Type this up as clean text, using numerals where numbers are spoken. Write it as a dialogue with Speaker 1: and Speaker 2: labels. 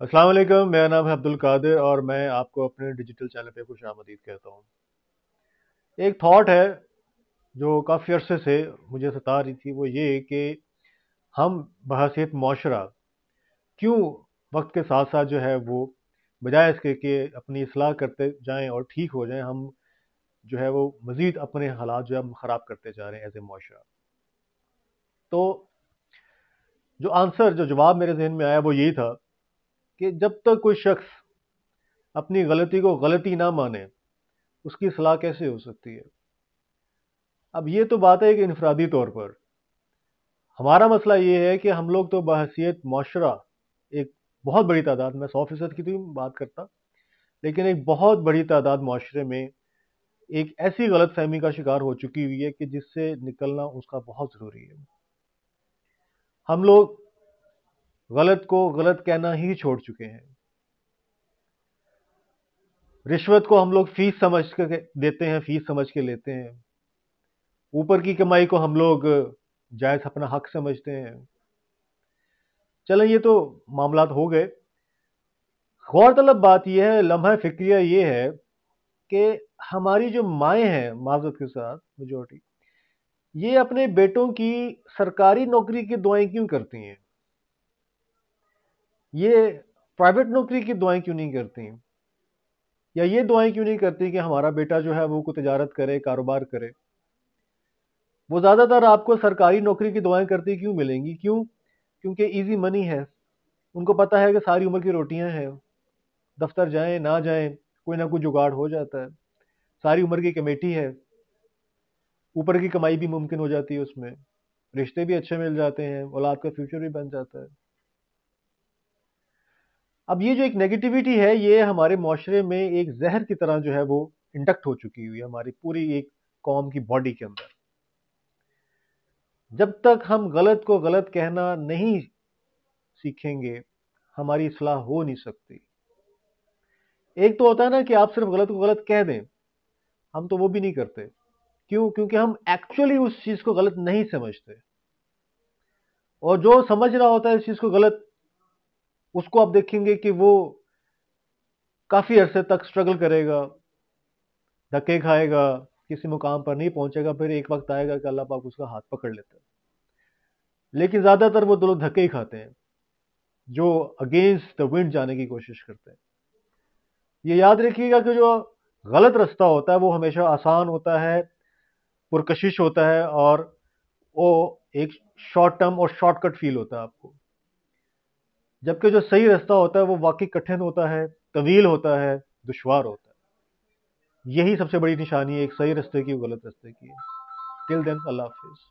Speaker 1: अस्सलाम वालेकुम। मेरा नाम है अब्दुल कादिर और मैं आपको अपने डिजिटल चैनल पे खुश आमदीद कहता हूँ। एक थॉट है जो काफ़ी अरसे से मुझे सता रही थी, वो ये कि हम बहैसियत मुआशरा क्यों वक्त के साथ साथ जो है वो बजाय इसके कि अपनी इस्लाह करते जाएं और ठीक हो जाएं, हम जो है वो मज़ीद अपने हालात जो है हम ख़राब करते जा रहे हैं एज ए मुआशरा। तो जो आंसर जो जवाब मेरे जहन में आया वो यही था कि जब तक कोई शख्स अपनी गलती को गलती ना माने, उसकी सलाह कैसे हो सकती है। अब ये तो बात है एक इनफरादी तौर पर। हमारा मसला ये है कि हम लोग तो बहैसियत मुआशरा एक बहुत बड़ी तादाद में 100% की तो बात करता, लेकिन एक बहुत बड़ी तादाद मुआशरे में एक ऐसी गलत फहमी का शिकार हो चुकी हुई है कि जिससे निकलना उसका बहुत ज़रूरी है। हम लोग गलत को गलत कहना ही छोड़ चुके हैं। रिश्वत को हम लोग फीस समझ के देते हैं, फीस समझ के लेते हैं। ऊपर की कमाई को हम लोग जायज़ अपना हक समझते हैं। चलें, ये तो मामलात हो गए। गौरतलब बात यह है, लम्हा फ़िक्रिया ये है कि हमारी जो माएँ हैं, माज़रत के साथ मेजॉरिटी, ये अपने बेटों की सरकारी नौकरी की दुआएँ क्यों करती हैं? ये प्राइवेट नौकरी की दुआएँ क्यों नहीं करती? या ये दुआएँ क्यों नहीं करती कि हमारा बेटा जो है वो कोई तिजारत करे, कारोबार करे? वो ज़्यादातर आपको सरकारी नौकरी की दुआएँ करती क्यों मिलेंगी? क्यों? क्योंकि ईज़ी मनी है। उनको पता है कि सारी उम्र की रोटियाँ हैं। दफ्तर जाएँ, ना जाएँ, कोई ना कोई जुगाड़ हो जाता है। सारी उम्र की कमेटी है। ऊपर की कमाई भी मुमकिन हो जाती है उसमें। रिश्ते भी अच्छे मिल जाते हैं, औलाद का फ्यूचर भी बन जाता है। अब ये जो एक नेगेटिविटी है, ये हमारे मुआशरे में एक ज़हर की तरह जो है वो इंडक्ट हो चुकी हुई है हमारी पूरी एक कौम की बॉडी के अंदर। जब तक हम गलत को गलत कहना नहीं सीखेंगे, हमारी इस्लाह हो नहीं सकती। एक तो होता है ना कि आप सिर्फ गलत को गलत कह दें, हम तो वो भी नहीं करते। क्यों? क्योंकि हम एक्चुअली उस चीज़ को गलत नहीं समझते। और जो समझ रहा होता है इस चीज़ को गलत, उसको आप देखेंगे कि वो काफ़ी अरसे तक स्ट्रगल करेगा, धक्के खाएगा, किसी मुकाम पर नहीं पहुंचेगा, फिर एक वक्त आएगा कि अल्लाह पाक उसका हाथ पकड़ लेता है। लेकिन ज़्यादातर वो लोग धक्के ही खाते हैं, जो अगेंस्ट द विंड जाने की कोशिश करते हैं। ये याद रखिएगा कि जो गलत रास्ता होता है वो हमेशा आसान होता है, पुरकशिश होता है, और वो एक शॉर्ट टर्म और शॉर्टकट फील होता है आपको। जबकि जो सही रास्ता होता है वो वाकई कठिन होता है, तवील होता है, दुश्वार होता है। यही सबसे बड़ी निशानी है एक सही रास्ते की और गलत रास्ते की। टिल देन, अल्लाह हाफिज़।